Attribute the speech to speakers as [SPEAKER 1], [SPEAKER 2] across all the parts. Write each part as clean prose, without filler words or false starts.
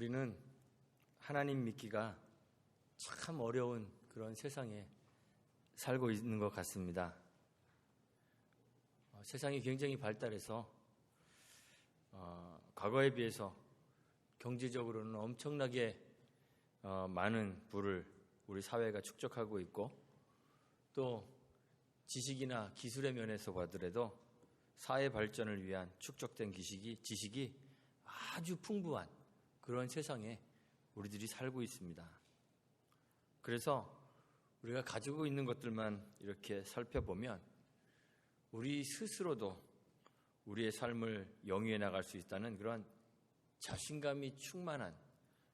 [SPEAKER 1] 우리는 하나님 믿기가 참 어려운 그런 세상에 살고 있는 것 같습니다. 세상이 굉장히 발달해서 과거에 비해서 경제적으로는 엄청나게 많은 부를 우리 사회가 축적하고 있고, 또 지식이나 기술의 면에서 봐더라도 사회 발전을 위한 축적된 지식이 아주 풍부한 그런 세상에 우리들이 살고 있습니다. 그래서 우리가 가지고 있는 것들만 이렇게 살펴보면 우리 스스로도 우리의 삶을 영위해 나갈 수 있다는 그런 자신감이 충만한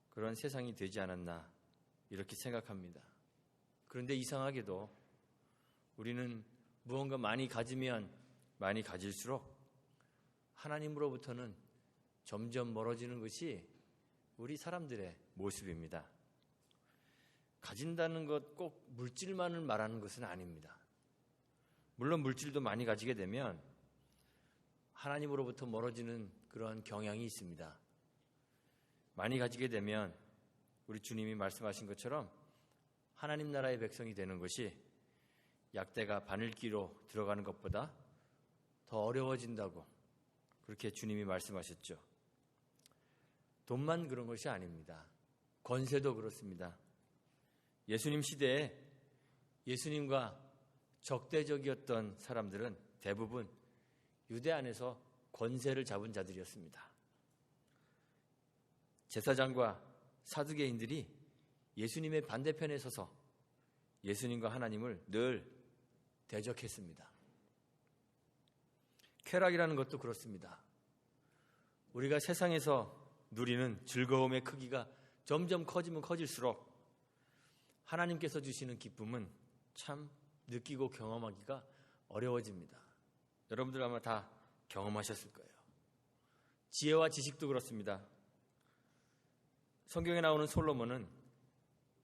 [SPEAKER 1] 그런 세상이 되지 않았나 이렇게 생각합니다. 그런데 이상하게도 우리는 무언가 많이 가지면 많이 가질수록 하나님으로부터는 점점 멀어지는 것이 우리 사람들의 모습입니다. 가진다는 것 꼭 물질만을 말하는 것은 아닙니다. 물론 물질도 많이 가지게 되면 하나님으로부터 멀어지는 그런 경향이 있습니다. 많이 가지게 되면 우리 주님이 말씀하신 것처럼 하나님 나라의 백성이 되는 것이 약대가 바늘기로 들어가는 것보다 더 어려워진다고 그렇게 주님이 말씀하셨죠. 돈만 그런 것이 아닙니다. 권세도 그렇습니다. 예수님 시대에 예수님과 적대적이었던 사람들은 대부분 유대 안에서 권세를 잡은 자들이었습니다. 제사장과 사두개인들이 예수님의 반대편에 서서 예수님과 하나님을 늘 대적했습니다. 쾌락이라는 것도 그렇습니다. 우리가 세상에서 누리는 즐거움의 크기가 점점 커지면 커질수록 하나님께서 주시는 기쁨은 참 느끼고 경험하기가 어려워집니다. 여러분들 아마 다 경험하셨을 거예요. 지혜와 지식도 그렇습니다. 성경에 나오는 솔로몬은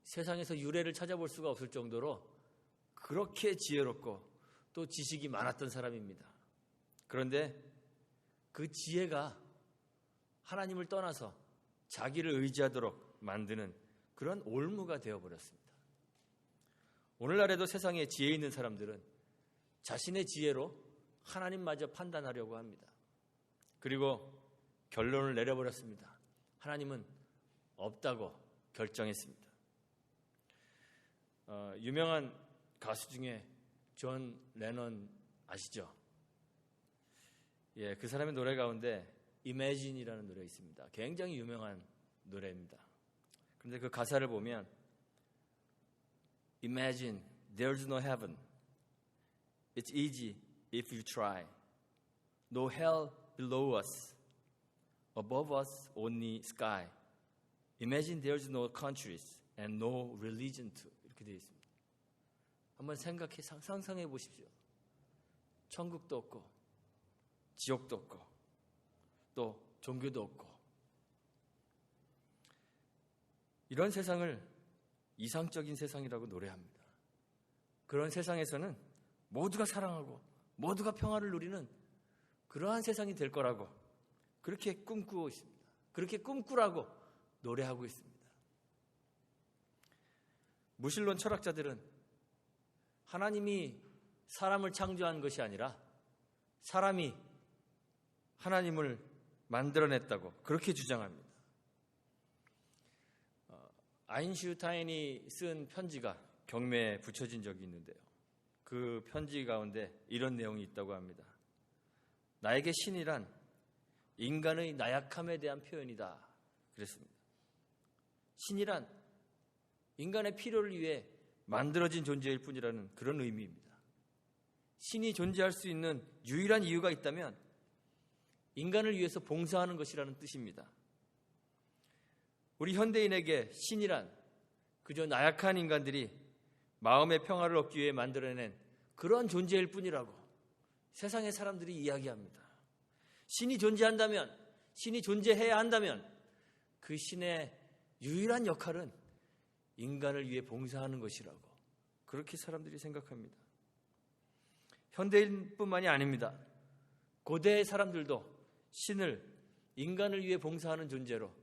[SPEAKER 1] 세상에서 유래를 찾아볼 수가 없을 정도로 그렇게 지혜롭고 또 지식이 많았던 사람입니다. 그런데 그 지혜가 하나님을 떠나서 자기를 의지하도록 만드는 그런 올무가 되어버렸습니다. 오늘날에도 세상에 지혜 있는 사람들은 자신의 지혜로 하나님마저 판단하려고 합니다. 그리고 결론을 내려버렸습니다. 하나님은 없다고 결정했습니다. 유명한 가수 중에 존 레넌 아시죠? 그 사람의 노래 가운데 Imagine이라는 노래가 있습니다. 굉장히 유명한 노래입니다. 그런데 그 가사를 보면 Imagine there's no heaven. It's easy if you try. No hell below us. Above us only sky. Imagine there's no countries and no religion too. 이렇게 되어 있습니다. 한번 상상해 보십시오. 천국도 없고 지옥도 없고 또 종교도 없고 이런 세상을 이상적인 세상이라고 노래합니다. 그런 세상에서는 모두가 사랑하고 모두가 평화를 누리는 그러한 세상이 될 거라고 그렇게 꿈꾸고 있습니다. 그렇게 꿈꾸라고 노래하고 있습니다. 무신론 철학자들은 하나님이 사람을 창조한 것이 아니라 사람이 하나님을 만들어냈다고 그렇게 주장합니다. 아인슈타인이 쓴 편지가 경매에 붙여진 적이 있는데요. 그 편지 가운데 이런 내용이 있다고 합니다. 나에게 신이란 인간의 나약함에 대한 표현이다. 그랬습니다. 신이란 인간의 필요를 위해 만들어진 존재일 뿐이라는 그런 의미입니다. 신이 존재할 수 있는 유일한 이유가 있다면 인간을 위해서 봉사하는 것이라는 뜻입니다. 우리 현대인에게 신이란 그저 나약한 인간들이 마음의 평화를 얻기 위해 만들어낸 그런 존재일 뿐이라고 세상의 사람들이 이야기합니다. 신이 존재한다면, 신이 존재해야 한다면 그 신의 유일한 역할은 인간을 위해 봉사하는 것이라고 그렇게 사람들이 생각합니다. 현대인뿐만이 아닙니다. 고대의 사람들도 신을 인간을 위해 봉사하는 존재로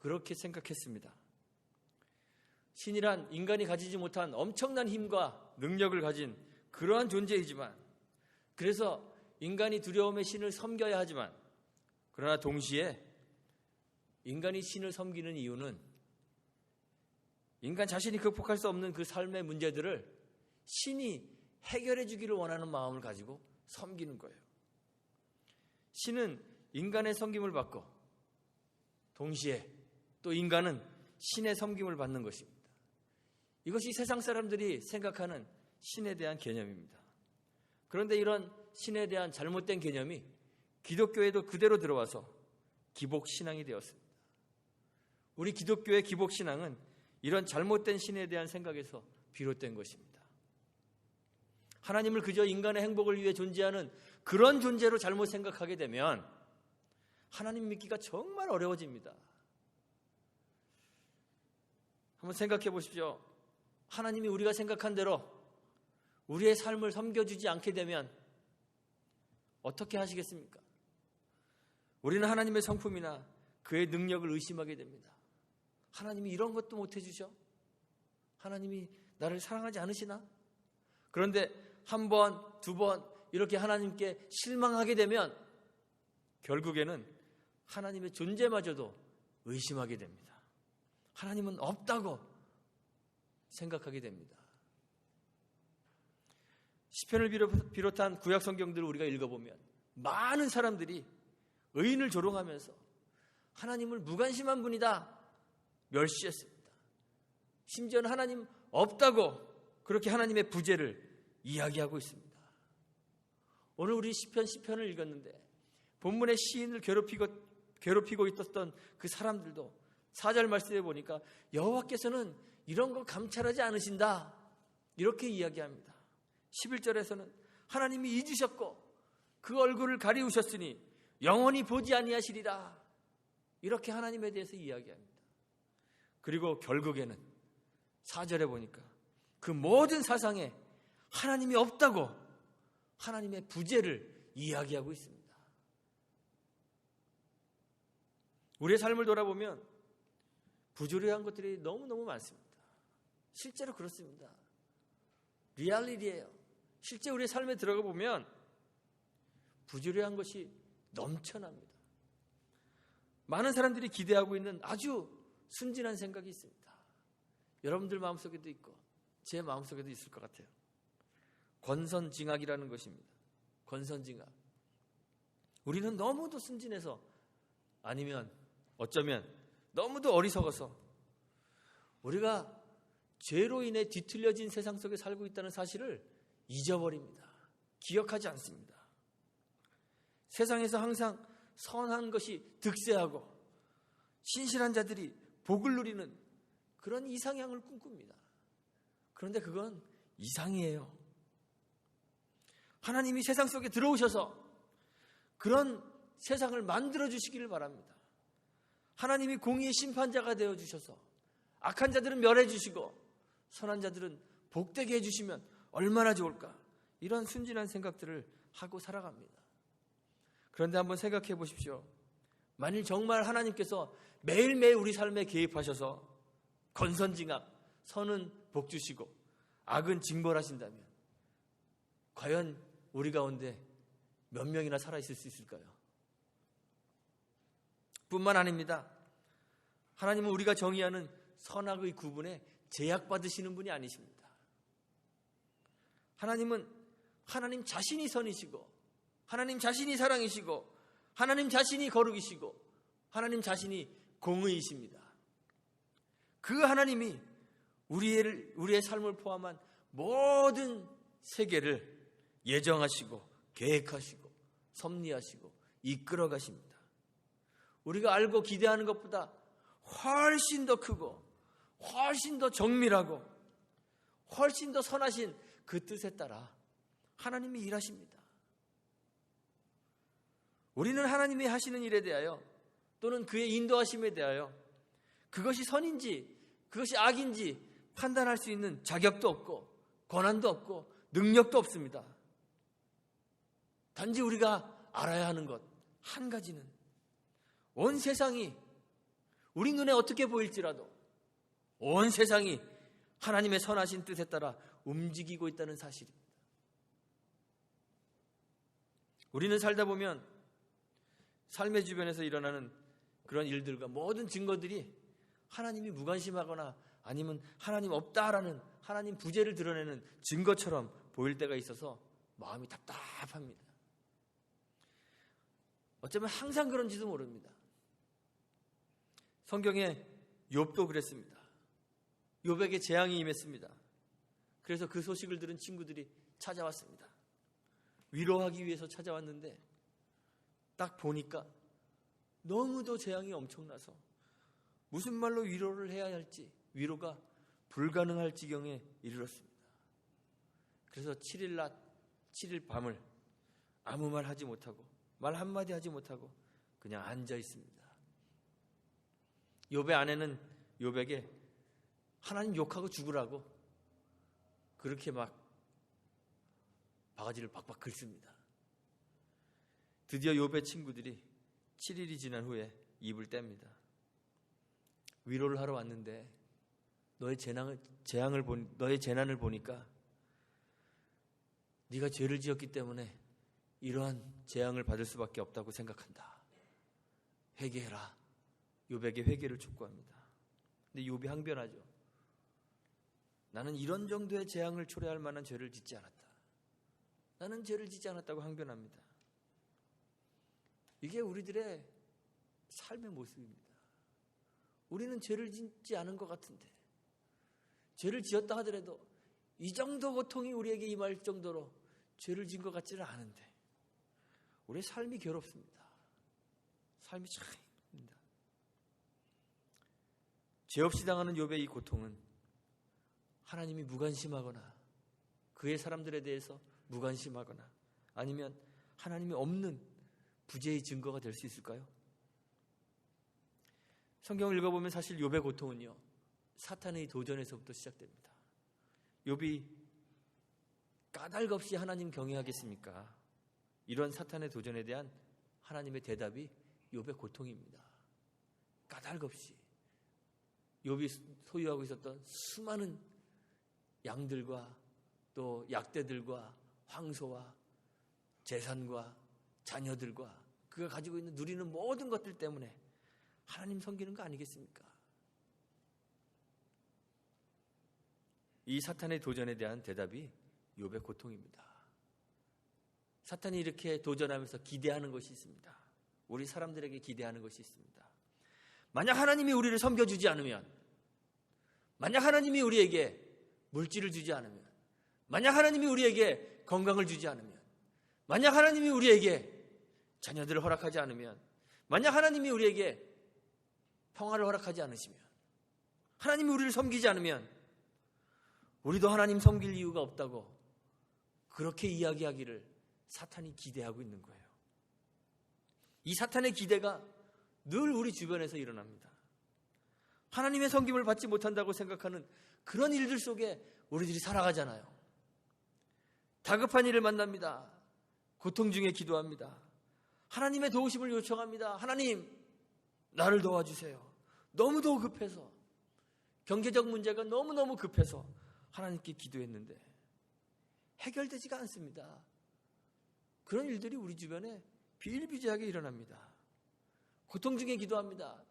[SPEAKER 1] 그렇게 생각했습니다. 신이란 인간이 가지지 못한 엄청난 힘과 능력을 가진 그러한 존재이지만, 그래서 인간이 두려움의 신을 섬겨야 하지만, 그러나 동시에 인간이 신을 섬기는 이유는 인간 자신이 극복할 수 없는 그 삶의 문제들을 신이 해결해 주기를 원하는 마음을 가지고 섬기는 거예요. 신은 인간의 섬김을 받고 동시에 또 인간은 신의 섬김을 받는 것입니다. 이것이 세상 사람들이 생각하는 신에 대한 개념입니다. 그런데 이런 신에 대한 잘못된 개념이 기독교에도 그대로 들어와서 기복신앙이 되었습니다. 우리 기독교의 기복신앙은 이런 잘못된 신에 대한 생각에서 비롯된 것입니다. 하나님을 그저 인간의 행복을 위해 존재하는 그런 존재로 잘못 생각하게 되면 하나님 믿기가 정말 어려워집니다. 한번 생각해 보십시오. 하나님이 우리가 생각한 대로 우리의 삶을 섬겨주지 않게 되면 어떻게 하시겠습니까? 우리는 하나님의 성품이나 그의 능력을 의심하게 됩니다. 하나님이 이런 것도 못 해주셔? 하나님이 나를 사랑하지 않으시나? 그런데 한 번, 두 번 이렇게 하나님께 실망하게 되면 결국에는 하나님의 존재마저도 의심하게 됩니다. 하나님은 없다고 생각하게 됩니다. 시편을 비롯한 구약 성경들을 우리가 읽어보면 많은 사람들이 의인을 조롱하면서 하나님을 무관심한 분이다 멸시했습니다. 심지어는 하나님 없다고 그렇게 하나님의 부재를 이야기하고 있습니다. 오늘 우리 시편을 읽었는데 본문의 시인을 괴롭히고 있었던 그 사람들도 4절 말씀에 보니까 여호와께서는 이런 거 감찰하지 않으신다 이렇게 이야기합니다. 11절에서는 하나님이 잊으셨고 그 얼굴을 가리우셨으니 영원히 보지 아니하시리라 이렇게 하나님에 대해서 이야기합니다. 그리고 결국에는 4절에 보니까 그 모든 사상에 하나님이 없다고 하나님의 부재를 이야기하고 있습니다. 우리의 삶을 돌아보면 부조리한 것들이 너무너무 많습니다. 실제로 그렇습니다. 리얼리티예요. 실제 우리의 삶에 들어가 보면 부조리한 것이 넘쳐납니다. 많은 사람들이 기대하고 있는 아주 순진한 생각이 있습니다. 여러분들 마음속에도 있고 제 마음속에도 있을 것 같아요. 권선징악이라는 것입니다. 권선징악. 우리는 너무도 순진해서 아니면 어쩌면 너무도 어리석어서 우리가 죄로 인해 뒤틀려진 세상 속에 살고 있다는 사실을 잊어버립니다. 기억하지 않습니다. 세상에서 항상 선한 것이 득세하고 신실한 자들이 복을 누리는 그런 이상향을 꿈꿉니다. 그런데 그건 이상이에요. 하나님이 세상 속에 들어오셔서 그런 세상을 만들어 주시기를 바랍니다. 하나님이 공의의 심판자가 되어 주셔서 악한 자들은 멸해 주시고 선한 자들은 복되게 해주시면 얼마나 좋을까, 이런 순진한 생각들을 하고 살아갑니다. 그런데 한번 생각해 보십시오. 만일 정말 하나님께서 매일매일 우리 삶에 개입하셔서 권선징악, 선은 복 주시고 악은 징벌하신다면 과연 우리 가운데 몇 명이나 살아있을 수 있을까요? 뿐만 아닙니다. 하나님은 우리가 정의하는 선악의 구분에 제약받으시는 분이 아니십니다. 하나님은 하나님 자신이 선이시고 하나님 자신이 사랑이시고 하나님 자신이 거룩이시고 하나님 자신이 공의이십니다. 그 하나님이 우리의 삶을 포함한 모든 세계를 예정하시고 계획하시고 섭리하시고 이끌어 가십니다. 우리가 알고 기대하는 것보다 훨씬 더 크고 훨씬 더 정밀하고 훨씬 더 선하신 그 뜻에 따라 하나님이 일하십니다. 우리는 하나님이 하시는 일에 대하여 또는 그의 인도하심에 대하여 그것이 선인지 그것이 악인지 판단할 수 있는 자격도 없고 권한도 없고 능력도 없습니다. 단지 우리가 알아야 하는 것 한 가지는 온 세상이 우리 눈에 어떻게 보일지라도 온 세상이 하나님의 선하신 뜻에 따라 움직이고 있다는 사실입니다. 우리는 살다 보면 삶의 주변에서 일어나는 그런 일들과 모든 증거들이 하나님이 무관심하거나 아니면 하나님 없다라는 하나님 부재를 드러내는 증거처럼 보일 때가 있어서 마음이 답답합니다. 어쩌면 항상 그런지도 모릅니다. 성경에 욥도 그랬습니다. 욥에게 재앙이 임했습니다. 그래서 그 소식을 들은 친구들이 찾아왔습니다. 위로하기 위해서 찾아왔는데 딱 보니까 너무도 재앙이 엄청나서 무슨 말로 위로를 해야 할지 위로가 불가능할 지경에 이르렀습니다. 그래서 7일 낮 7일 밤을 아무 말 하지 못하고 말 한마디 하지 못하고 그냥 앉아 있습니다. 욥의 아내는 욥에게 하나님 욕하고 죽으라고 그렇게 막 바가지를 박박 긁습니다. 드디어 욥의 친구들이 7일이 지난 후에 입을 뗍니다. 위로를 하러 왔는데 너의 재난을 보니까 네가 죄를 지었기 때문에 이러한 재앙을 받을 수밖에 없다고 생각한다. 회개해라. 욥에게 회개를 촉구합니다. 근데 욥이 항변하죠. 나는 이런 정도의 재앙을 초래할 만한 죄를 짓지 않았다. 나는 죄를 짓지 않았다고 항변합니다. 이게 우리들의 삶의 모습입니다. 우리는 죄를 짓지 않은 것 같은데 죄를 지었다 하더라도 이 정도 고통이 우리에게 임할 정도로 죄를 지은 것 같지는 않은데 우리의 삶이 괴롭습니다. 삶이 참 힘듭니다. 죄 없이 당하는 욥의 이 고통은 하나님이 무관심하거나 그의 사람들에 대해서 무관심하거나 아니면 하나님이 없는 부재의 증거가 될 수 있을까요? 성경을 읽어보면 사실 욥의 고통은요 사탄의 도전에서부터 시작됩니다. 욥이 까닭없이 하나님 경외하겠습니까? 이런 사탄의 도전에 대한 하나님의 대답이 욥의 고통입니다. 까닭없이 욥이 소유하고 있었던 수많은 양들과 또 약대들과 황소와 재산과 자녀들과 그가 가지고 있는 누리는 모든 것들 때문에 하나님 섬기는 거 아니겠습니까? 이 사탄의 도전에 대한 대답이 욥의 고통입니다. 사탄이 이렇게 도전하면서 기대하는 것이 있습니다. 우리 사람들에게 기대하는 것이 있습니다. 만약 하나님이 우리를 섬겨주지 않으면, 만약 하나님이 우리에게 물질을 주지 않으면, 만약 하나님이 우리에게 건강을 주지 않으면, 만약 하나님이 우리에게 자녀들을 허락하지 않으면, 만약 하나님이 우리에게 평화를 허락하지 않으시면, 하나님이 우리를 섬기지 않으면 우리도 하나님 섬길 이유가 없다고 그렇게 이야기하기를 사탄이 기대하고 있는 거예요. 이 사탄의 기대가 늘 우리 주변에서 일어납니다. 하나님의 섬김을 받지 못한다고 생각하는 그런 일들 속에 우리들이 살아가잖아요. 다급한 일을 만납니다. 고통 중에 기도합니다. 하나님의 도우심을 요청합니다. 하나님, 나를 도와주세요. 너무도 급해서, 경제적 문제가 너무너무 급해서 하나님께 기도했는데 해결되지가 않습니다. 그런 일들이 우리 주변에 비일비재하게 일어납니다. 고통 중에 기도합니다.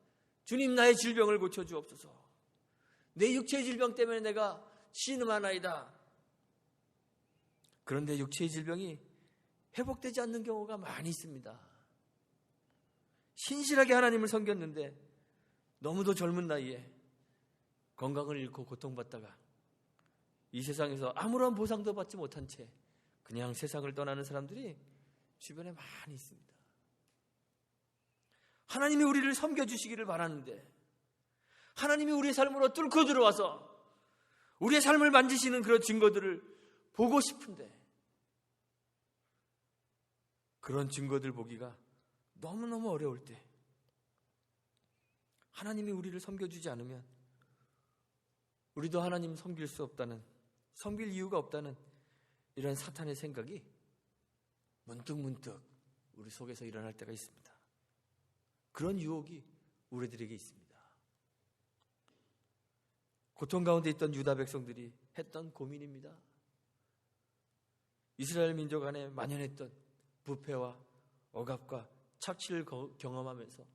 [SPEAKER 1] 주님, 나의 질병을 고쳐주옵소서. 내 육체의 질병 때문에 내가 신음하나이다. 그런데 육체의 질병이 회복되지 않는 경우가 많이 있습니다. 신실하게 하나님을 섬겼는데 너무도 젊은 나이에 건강을 잃고 고통받다가 이 세상에서 아무런 보상도 받지 못한 채 그냥 세상을 떠나는 사람들이 주변에 많이 있습니다. 하나님이 우리를 섬겨주시기를 바라는데 하나님이 우리의 삶으로 뚫고 들어와서 우리의 삶을 만지시는 그런 증거들을 보고 싶은데 그런 증거들 보기가 너무너무 어려울 때 하나님이 우리를 섬겨주지 않으면 우리도 하나님 섬길 수 없다는, 섬길 이유가 없다는 이런 사탄의 생각이 문득문득 우리 속에서 일어날 때가 있습니다. 그런 유혹이 우리들에게 있습니다. 고통 가운데 있던 유다 백성들이 했던 고민입니다. 이스라엘 민족 안에 만연했던 부패와 억압과 착취를 경험하면서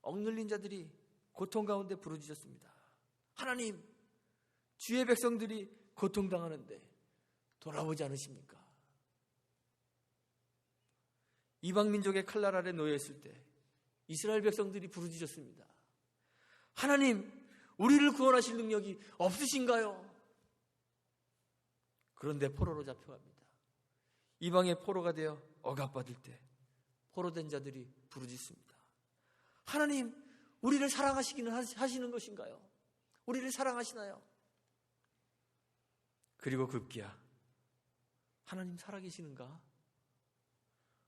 [SPEAKER 1] 억눌린 자들이 고통 가운데 부르짖었습니다. 하나님, 주의 백성들이 고통당하는데 돌아보지 않으십니까? 이방 민족의 칼날 아래 놓여 있을 때 이스라엘 백성들이 부르짖었습니다. 하나님, 우리를 구원하실 능력이 없으신가요? 그런데 포로로 잡혀갑니다. 이방의 포로가 되어 억압받을 때 포로된 자들이 부르짖습니다. 하나님, 우리를 사랑하시기는 하시는 것인가요? 우리를 사랑하시나요? 그리고 급기야 하나님 살아계시는가?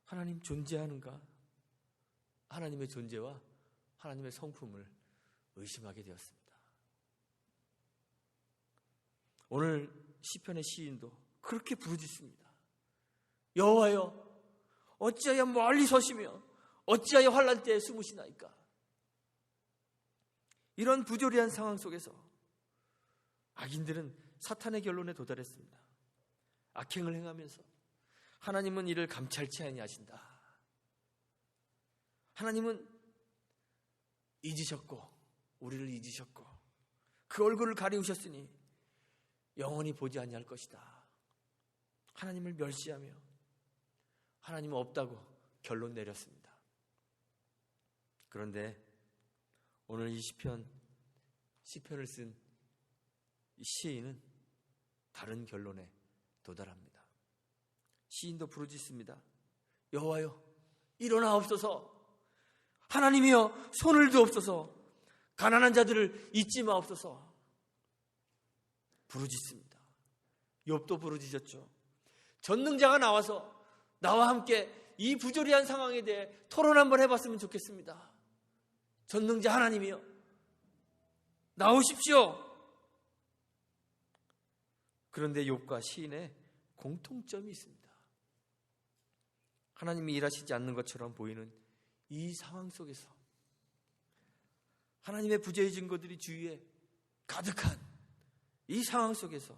[SPEAKER 1] 하나님 존재하는가? 하나님의 존재와 하나님의 성품을 의심하게 되었습니다. 오늘 시편의 시인도 그렇게 부르짖습니다. 여호와여, 어찌하여 멀리 서시며 어찌하여 환난 때에 숨으시나이까? 이런 부조리한 상황 속에서 악인들은 사탄의 결론에 도달했습니다. 악행을 행하면서 하나님은 이를 감찰치 아니하신다. 하나님은 잊으셨고 우리를 잊으셨고 그 얼굴을 가리우셨으니 영원히 보지 아니할 것이다. 하나님을 멸시하며 하나님은 없다고 결론 내렸습니다. 그런데 오늘 이 시편을 쓴 이 시인은 다른 결론에 도달합니다. 시인도 부르짖습니다. 여호와여, 일어나옵소서. 하나님이여, 손을 두옵소서. 가난한 자들을 잊지 마옵소서. 부르짖습니다. 욥도 부르짖었죠. 전능자가 나와서 나와 함께 이 부조리한 상황에 대해 토론 한번 해봤으면 좋겠습니다. 전능자 하나님이여, 나오십시오. 그런데 욥과 시인의 공통점이 있습니다. 하나님이 일하시지 않는 것처럼 보이는 이 상황 속에서 하나님의 부재의 증거들이 주위에 가득한 이 상황 속에서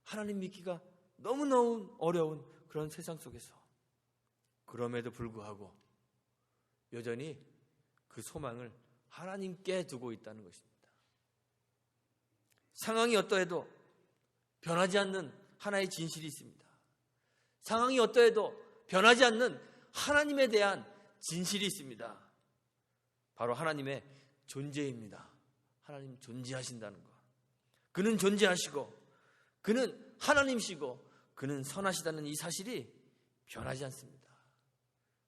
[SPEAKER 1] 하나님 믿기가 너무너무 어려운 그런 세상 속에서 그럼에도 불구하고 여전히 그 소망을 하나님께 두고 있다는 것입니다. 상황이 어떠해도 변하지 않는 하나의 진실이 있습니다. 상황이 어떠해도 변하지 않는 하나님에 대한 진실이 있습니다. 바로 하나님의 존재입니다. 하나님 존재하신다는 것. 그는 존재하시고 그는 하나님이시고 그는 선하시다는 이 사실이 변하지 않습니다.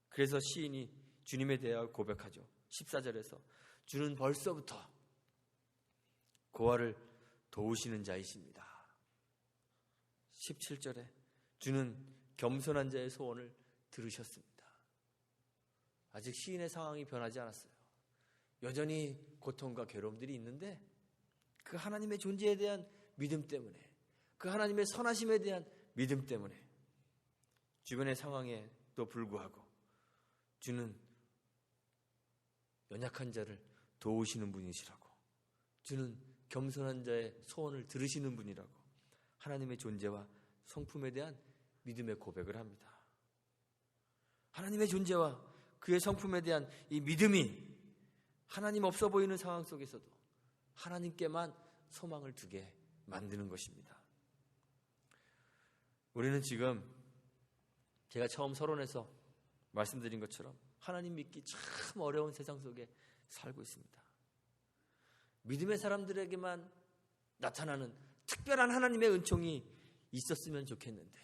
[SPEAKER 1] 그래서 시인이 주님에 대하여 고백하죠. 14절에서 주는 벌써부터 고아를 도우시는 자이십니다. 17절에 주는 겸손한 자의 소원을 들으셨습니다. 아직 시인의 상황이 변하지 않았어요. 여전히 고통과 괴로움들이 있는데 그 하나님의 존재에 대한 믿음 때문에, 그 하나님의 선하심에 대한 믿음 때문에 주변의 상황에도 불구하고 주는 연약한 자를 도우시는 분이시라고, 주는 겸손한 자의 소원을 들으시는 분이라고 하나님의 존재와 성품에 대한 믿음의 고백을 합니다. 하나님의 존재와 그의 성품에 대한 이 믿음이 하나님 없어 보이는 상황 속에서도 하나님께만 소망을 두게 만드는 것입니다. 우리는 지금 제가 처음 서론에서 말씀드린 것처럼 하나님 믿기 참 어려운 세상 속에 살고 있습니다. 믿음의 사람들에게만 나타나는 특별한 하나님의 은총이 있었으면 좋겠는데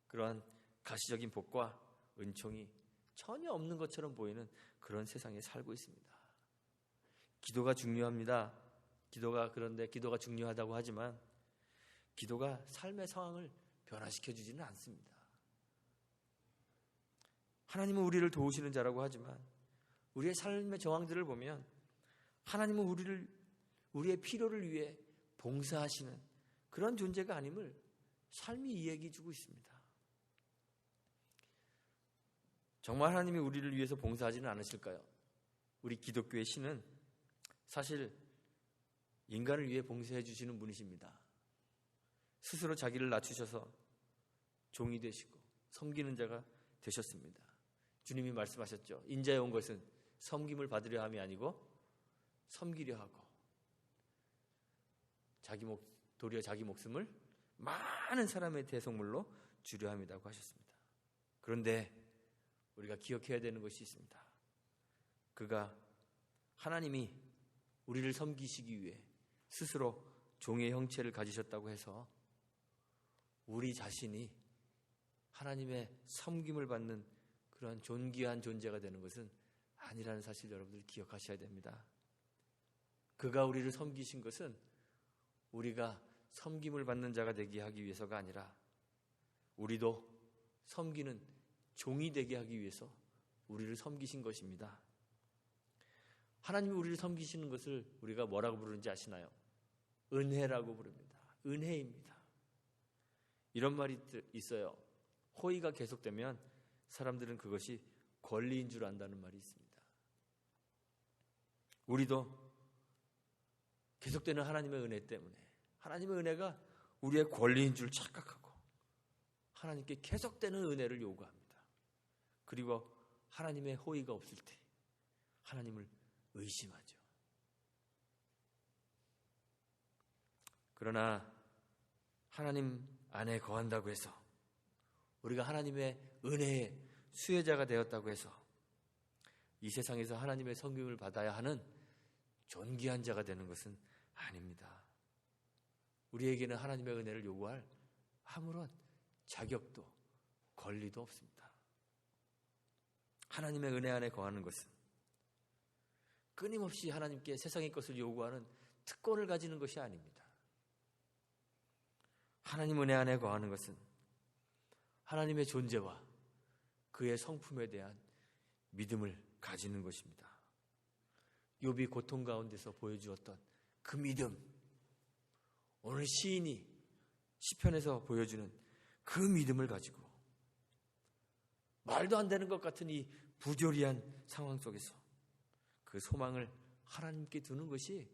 [SPEAKER 1] 그러한 가시적인 복과 은총이 전혀 없는 것처럼 보이는 그런 세상에 살고 있습니다. 기도가 중요합니다. 그런데 기도가 중요하다고 하지만 기도가 삶의 상황을 변화시켜 주지는 않습니다. 하나님은 우리를 도우시는 자라고 하지만 우리의 삶의 정황들을 보면 하나님은 우리의 필요를 위해 봉사하시는 그런 존재가 아님을 삶이 이야기해 주고 있습니다. 정말 하나님이 우리를 위해서 봉사하지는 않으실까요? 우리 기독교의 신은 사실 인간을 위해 봉사해 주시는 분이십니다. 스스로 자기를 낮추셔서 종이 되시고 섬기는 자가 되셨습니다. 주님이 말씀하셨죠. 인자에 온 것은 섬김을 받으려 함이 아니고 섬기려 하고 도리어 자기 목숨을 많은 사람의 대속물로 주려 함이라고 하셨습니다. 그런데 우리가 기억해야 되는 것이 있습니다. 그가 하나님이 우리를 섬기시기 위해 스스로 종의 형체를 가지셨다고 해서 우리 자신이 하나님의 섬김을 받는 그러한 존귀한 존재가 되는 것은 아니라는 사실 여러분들 기억하셔야 됩니다. 그가 우리를 섬기신 것은 우리가 섬김을 받는 자가 되게 하기 위해서가 아니라 우리도 섬기는 종이 되게 하기 위해서 우리를 섬기신 것입니다. 하나님이 우리를 섬기시는 것을 우리가 뭐라고 부르는지 아시나요? 은혜라고 부릅니다. 은혜입니다. 이런 말이 있어요. 호의가 계속되면 사람들은 그것이 권리인 줄 안다는 말이 있습니다. 우리도 계속되는 하나님의 은혜 때문에 하나님의 은혜가 우리의 권리인 줄 착각하고 하나님께 계속되는 은혜를 요구합니다. 그리고 하나님의 호의가 없을 때 하나님을 의심하죠. 그러나 하나님 안에 거한다고 해서 우리가 하나님의 은혜의 수혜자가 되었다고 해서 이 세상에서 하나님의 섬김을 받아야 하는 존귀한 자가 되는 것은 아닙니다. 우리에게는 하나님의 은혜를 요구할 아무런 자격도 권리도 없습니다. 하나님의 은혜 안에 거하는 것은 끊임없이 하나님께 세상의 것을 요구하는 특권을 가지는 것이 아닙니다. 하나님 은혜 안에 거하는 것은 하나님의 존재와 그의 성품에 대한 믿음을 가지는 것입니다. 욥이 고통 가운데서 보여주었던 그 믿음, 오늘 시인이 시편에서 보여주는 그 믿음을 가지고 말도 안 되는 것 같은 이 부조리한 상황 속에서 그 소망을 하나님께 두는 것이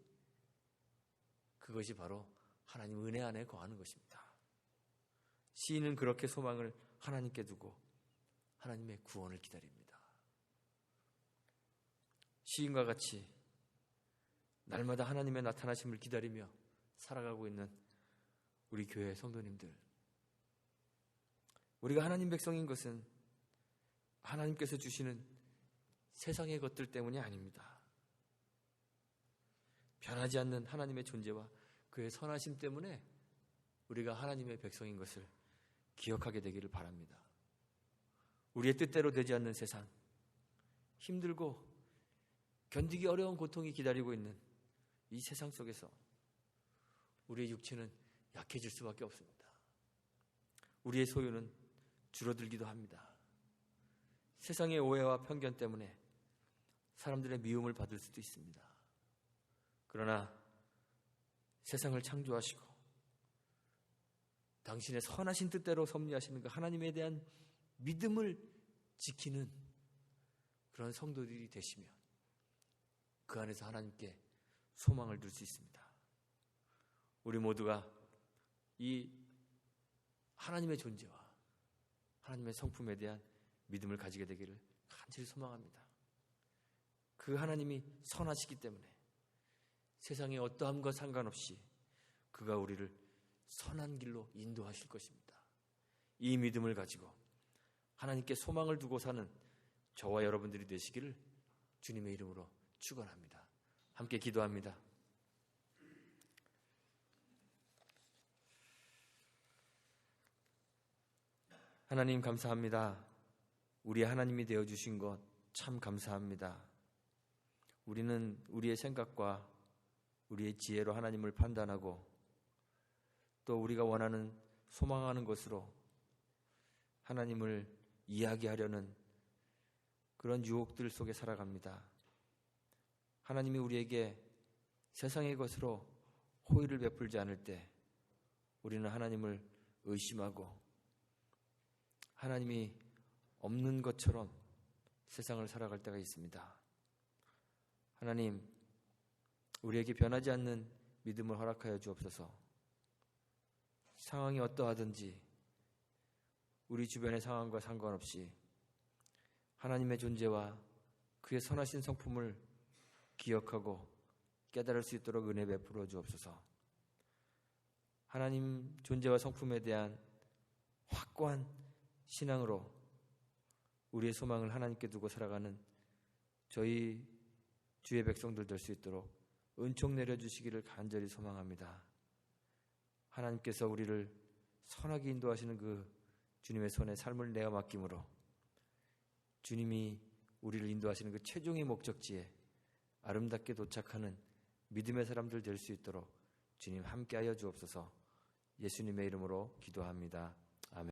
[SPEAKER 1] 그것이 바로 하나님 은혜 안에 거하는 것입니다. 시인은 그렇게 소망을 하나님께 두고 하나님의 구원을 기다립니다. 시인과 같이 날마다 하나님의 나타나심을 기다리며 살아가고 있는 우리 교회 성도님들, 우리가 하나님 백성인 것은 하나님께서 주시는 세상의 것들 때문이 아닙니다. 변하지 않는 하나님의 존재와 그의 선하심 때문에 우리가 하나님의 백성인 것을 기억하게 되기를 바랍니다. 우리의 뜻대로 되지 않는 세상, 힘들고 견디기 어려운 고통이 기다리고 있는 이 세상 속에서 우리의 육체는 약해질 수밖에 없습니다. 우리의 소유는 줄어들기도 합니다. 세상의 오해와 편견 때문에 사람들의 미움을 받을 수도 있습니다. 그러나 세상을 창조하시고 당신의 선하신 뜻대로 섭리하시는 그 하나님에 대한 믿음을 지키는 그런 성도들이 되시면 그 안에서 하나님께 소망을 둘 수 있습니다. 우리 모두가 이 하나님의 존재와 하나님의 성품에 대한 믿음을 가지게 되기를 간절히 소망합니다. 그 하나님이 선하시기 때문에 세상의 어떠함과 상관없이 그가 우리를 선한 길로 인도하실 것입니다. 이 믿음을 가지고 하나님께 소망을 두고 사는 저와 여러분들이 되시기를 주님의 이름으로 축원합니다. 함께 기도합니다. 하나님 감사합니다. 우리 하나님이 되어주신 것 참 감사합니다. 우리는 우리의 생각과 우리의 지혜로 하나님을 판단하고 또 우리가 원하는 소망하는 것으로 하나님을 이야기하려는 그런 유혹들 속에 살아갑니다. 하나님이 우리에게 세상의 것으로 호의를 베풀지 않을 때 우리는 하나님을 의심하고 하나님이 없는 것처럼 세상을 살아갈 때가 있습니다. 하나님, 우리에게 변하지 않는 믿음을 허락하여 주옵소서. 상황이 어떠하든지 우리 주변의 상황과 상관없이 하나님의 존재와 그의 선하신 성품을 기억하고 깨달을 수 있도록 은혜 베풀어 주옵소서. 하나님 존재와 성품에 대한 확고한 신앙으로 우리의 소망을 하나님께 두고 살아가는 저희 주의 백성들 될 수 있도록 은총 내려주시기를 간절히 소망합니다. 하나님께서 우리를 선하게 인도하시는 그 주님의 손에 삶을 내어 맡김으로 주님이 우리를 인도하시는 그 최종의 목적지에 아름답게 도착하는 믿음의 사람들 될 수 있도록 주님 함께하여 주옵소서. 예수님의 이름으로 기도합니다.